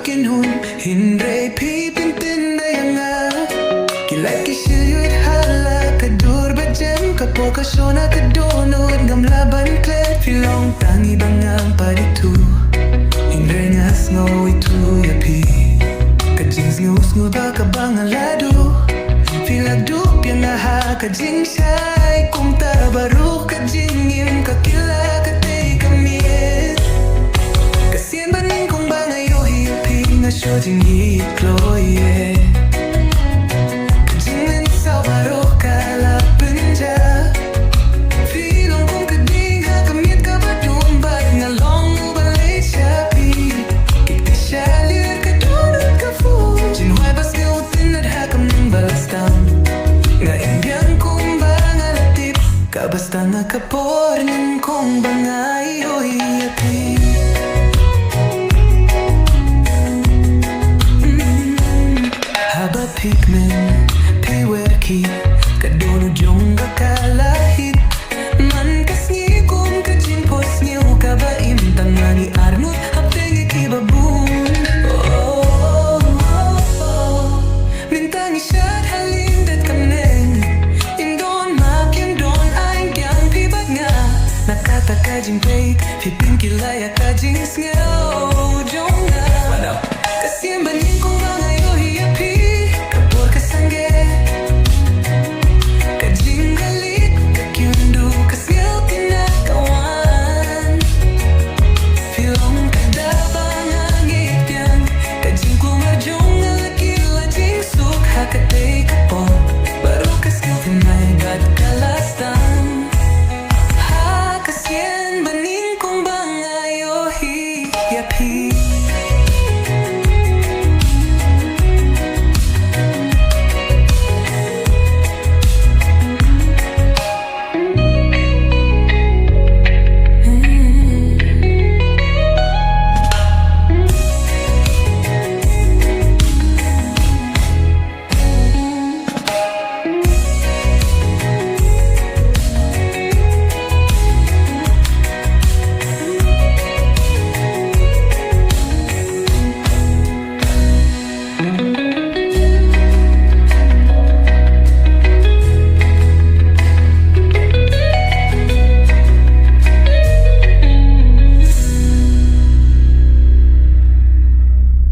kin hun hindray pi pintin na yanga kilay kishiyut hala kadur bajem kapokasona kadonod ngam laban klet filong tangi bangang paditu hindray ngas ngaw itu yapi kajings ngus nguba kabangalado filagdup yang aha kajing syai kum tabaru kajing im kakila katay kamiet kasien baning kong bangayo hipi nga syojing ikloye kajing nin sa baro kalapin ja filong kong kading ha kamiet kabadum bay nga long ubalay syapi kikti syalir kadunod kafu jinway bas ngautin at hakam ng balastam nga imbyang kong bangalatip kabasta nga kapor ng kong bangayo hiyapi haba pigmen piwerki kadunod yung kakalahit man kasngi kong kajimpos niyo kabaim tangani arnut hapteng ikibabun Bintang isyat halindat kamnen Indon mak yandon aing kyang pibat nga Nakata kajing peit Fipin kilaya kajing sngaw Jong nga Kasiem baning kong